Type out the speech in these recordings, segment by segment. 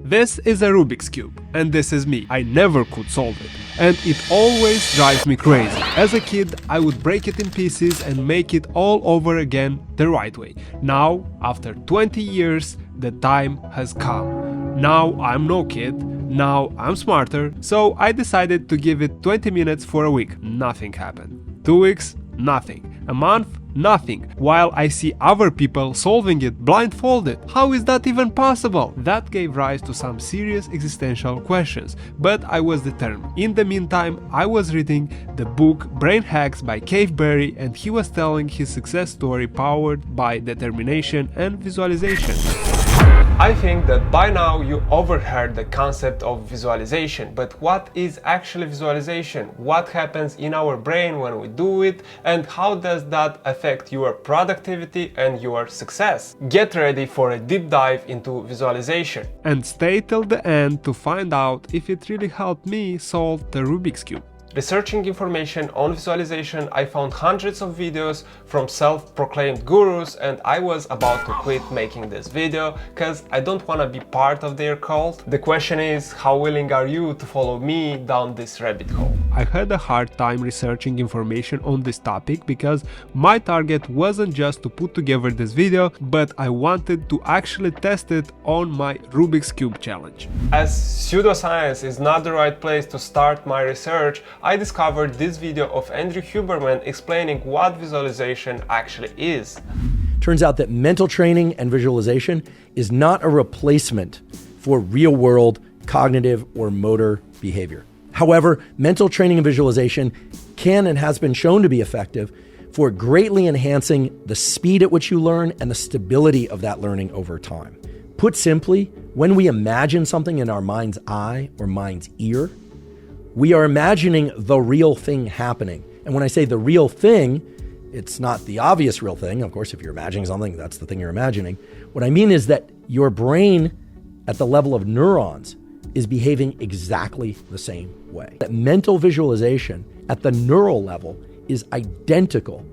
This is a Rubik's Cube, and this is me. I never could solve it, and it always drives me crazy. As a kid, I would break it in pieces and make it all over again the right way. Now, after 20 years, the time has come. Now I'm no kid, now I'm smarter, so I decided to give it 20 minutes for a week. Nothing happened. 2 weeks, nothing. A month, nothing. While I see other people solving it blindfolded. How is that even possible? That gave rise to some serious existential questions, but I was determined. In the meantime, I was reading the book Brain Hacks by Cave Berry, and he was telling his success story powered by determination and visualization. I think that by now you overheard the concept of visualization, but what is actually visualization? What happens in our brain when we do it, and how does that affect your productivity and your success? Get ready for a deep dive into visualization. And stay till the end to find out if it really helped me solve the Rubik's Cube. Researching information on visualization, I found hundreds of videos from self-proclaimed gurus, and I was about to quit making this video because I don't want to be part of their cult. The question is, how willing are you to follow me down this rabbit hole? I had a hard time researching information on this topic because my target wasn't just to put together this video, but I wanted to actually test it on my Rubik's Cube challenge. As pseudoscience is not the right place to start my research, I discovered this video of Andrew Huberman explaining what visualization actually is. Turns out that mental training and visualization is not a replacement for real-world cognitive or motor behavior. However, mental training and visualization can and has been shown to be effective for greatly enhancing the speed at which you learn and the stability of that learning over time. Put simply, when we imagine something in our mind's eye or mind's ear, we are imagining the real thing happening. And when I say the real thing, it's not the obvious real thing. Of course, if you're imagining something, that's the thing you're imagining. What I mean is that your brain at the level of neurons is behaving exactly the same way. That mental visualization at the neural level is identical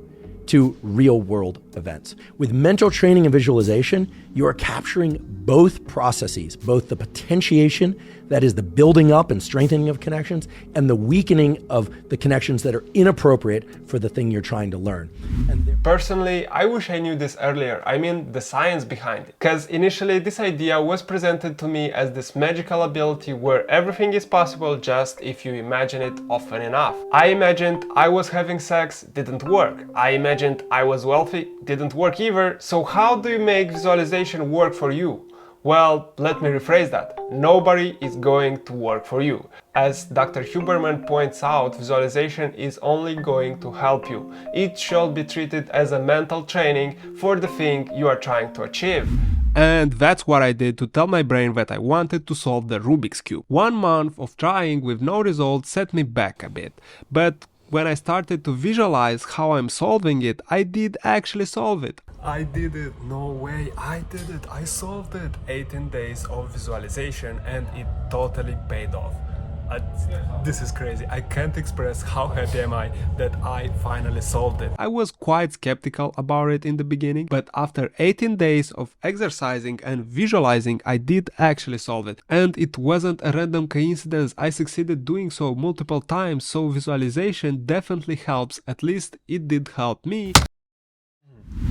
to real-world events. With mental training and visualization, you are capturing both processes, both the potentiation, that is the building up and strengthening of connections, and the weakening of the connections that are inappropriate for the thing you're trying to learn. Personally, I wish I knew this earlier. I mean, the science behind it. Because initially this idea was presented to me as this magical ability where everything is possible just if you imagine it often enough. I imagined I was having sex, didn't work. I imagined I was wealthy, didn't work either. So how do you make visualization work for you? Well, let me rephrase that. Nobody is going to work for you. As Dr. Huberman points out, visualization is only going to help you. It should be treated as a mental training for the thing you are trying to achieve. And that's what I did to tell my brain that I wanted to solve the Rubik's Cube. 1 month of trying with no results set me back a bit. But when I started to visualize how I'm solving it, I did actually solve it. I did it, no way, I did it, I solved it. 18 days of visualization and it totally paid off. This is crazy, I can't express how happy am I that I finally solved it. I was quite skeptical about it in the beginning, but after 18 days of exercising and visualizing, I did actually solve it. And it wasn't a random coincidence, I succeeded doing so multiple times, so visualization definitely helps, at least it did help me.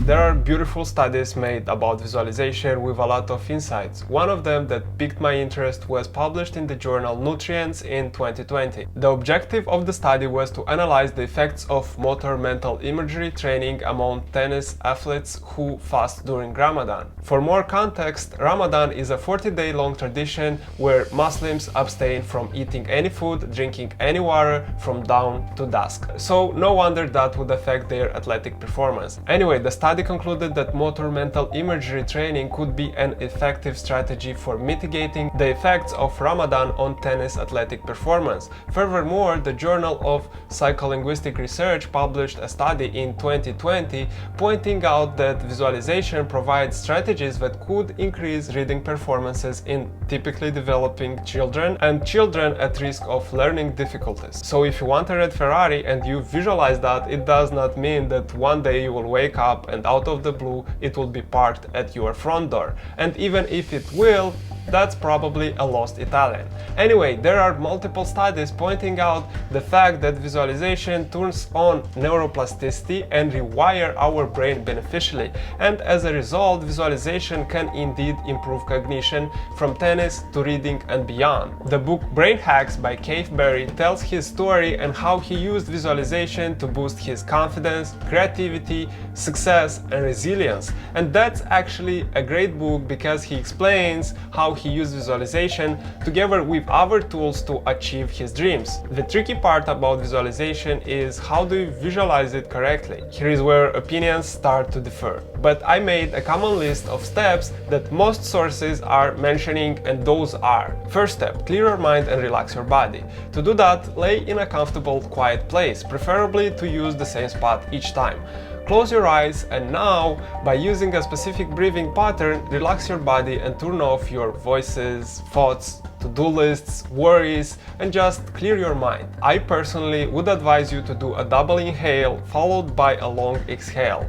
There are beautiful studies made about visualization with a lot of insights. One of them that piqued my interest was published in the journal Nutrients in 2020. The objective of the study was to analyze the effects of motor mental imagery training among tennis athletes who fast during Ramadan. For more context, Ramadan is a 40-day long tradition where Muslims abstain from eating any food, drinking any water from dawn to dusk. So no wonder that would affect their athletic performance. Anyway, the study concluded that motor mental imagery training could be an effective strategy for mitigating the effects of Ramadan on tennis athletic performance. Furthermore, the Journal of Psycholinguistic Research published a study in 2020 pointing out that visualization provides strategies that could increase reading performances in typically developing children and children at risk of learning difficulties. So if you want a red Ferrari and you visualize that, it does not mean that one day you will wake up and out of the blue it will be parked at your front door. And even if it will, that's probably a lost Italian. Anyway, there are multiple studies pointing out the fact that visualization turns on neuroplasticity and rewire our brain beneficially, and as a result, visualization can indeed improve cognition from tennis to reading and beyond. The book Brain Hacks by Keith Berry tells his story and how he used visualization to boost his confidence, creativity, success, and resilience. And that's actually a great book because he explains how he used visualization together with other tools to achieve his dreams. The tricky part about visualization is how do you visualize it correctly? Here is where opinions start to differ. But I made a common list of steps that most sources are mentioning, and those are: first step, clear your mind and relax your body. To do that, lay in a comfortable, quiet place, preferably to use the same spot each time. Close your eyes, and now, by using a specific breathing pattern, relax your body and turn off your voices, thoughts, to-do lists, worries, and just clear your mind. I personally would advise you to do a double inhale followed by a long exhale.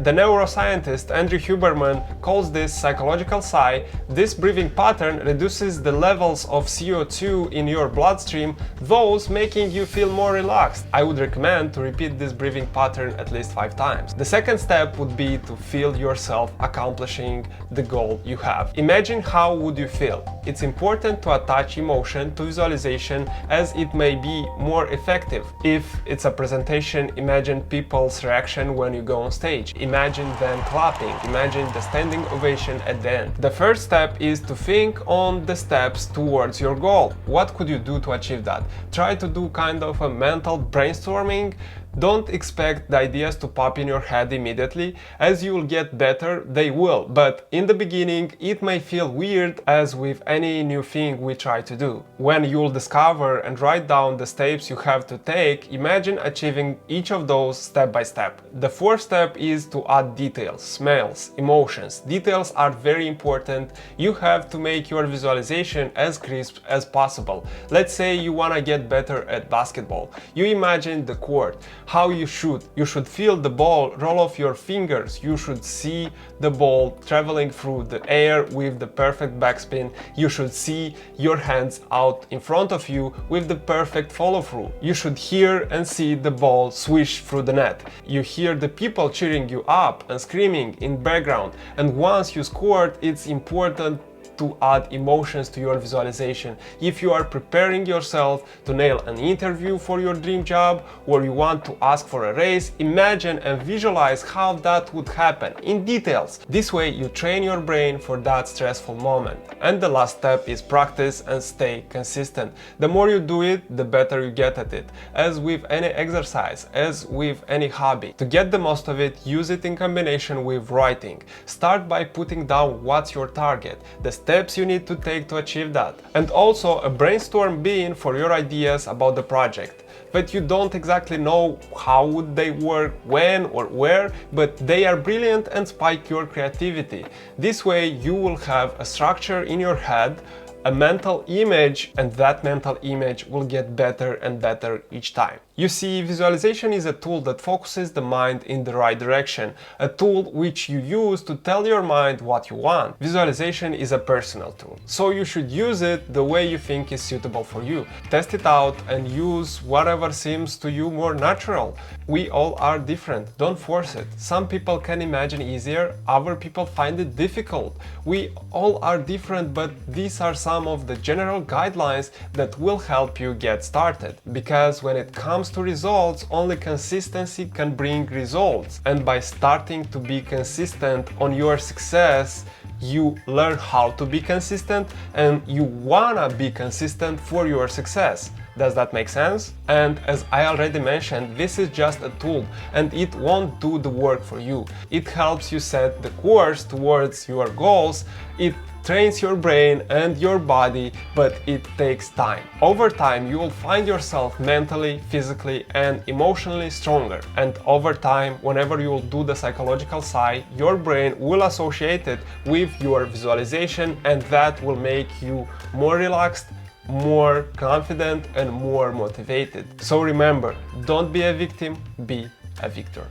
The neuroscientist Andrew Huberman calls this psychological sigh. This breathing pattern reduces the levels of CO2 in your bloodstream, thus making you feel more relaxed. I would recommend to repeat this breathing pattern at least 5 times. The second step would be to feel yourself accomplishing the goal you have. Imagine how would you feel. It's important to attach emotion to visualization as it may be more effective. If it's a presentation, imagine people's reaction when you go on stage. Imagine them clapping, imagine the standing ovation at the end. The first step is to think on the steps towards your goal. What could you do to achieve that? Try to do kind of a mental brainstorming. Don't expect the ideas to pop in your head immediately. As you will get better, they will, but in the beginning it may feel weird, as with any new thing we try to do. When you'll discover and write down the steps you have to take, imagine achieving each of those step by step. The fourth step is to add details, smells, emotions. Details are very important. You have to make your visualization as crisp as possible. Let's say you want to get better at basketball. You imagine the court, how you shoot. You should feel the ball roll off your fingers. You should see the ball traveling through the air with the perfect backspin. You should see your hands out in front of you with the perfect follow through. You should hear and see the ball swish through the net. You hear the people cheering you up and screaming in background. And once you scored, it's important to add emotions to your visualization. If you are preparing yourself to nail an interview for your dream job, or you want to ask for a raise, imagine and visualize how that would happen in details. This way you train your brain for that stressful moment. And the last step is practice and stay consistent. The more you do it, the better you get at it. As with any exercise, as with any hobby. To get the most of it, use it in combination with writing. Start by putting down what's your target, the steps you need to take to achieve that, and also a brainstorm bin for your ideas about the project. But you don't exactly know how would they work, when or where, but they are brilliant and spike your creativity. This way you will have a structure in your head, a mental image, and that mental image will get better and better each time. You see, visualization is a tool that focuses the mind in the right direction, a tool which you use to tell your mind what you want. Visualization is a personal tool, so you should use it the way you think is suitable for you. Test it out and use whatever seems to you more natural. We all are different, don't force it. Some people can imagine easier, other people find it difficult. We all are different, but these are some of the general guidelines that will help you get started. Because when it comes to results, only consistency can bring results. And by starting to be consistent on your success, you learn how to be consistent and you wanna be consistent for your success. Does that make sense? And as I already mentioned, this is just a tool and it won't do the work for you. It helps you set the course towards your goals. It trains your brain and your body, but it takes time. Over time, you will find yourself mentally, physically, and emotionally stronger. And over time, whenever you will do the psychological sigh, your brain will associate it with your visualization, and that will make you more relaxed, more confident and more motivated. So remember, don't be a victim, be a victor.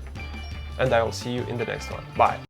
And I will see you in the next one. Bye.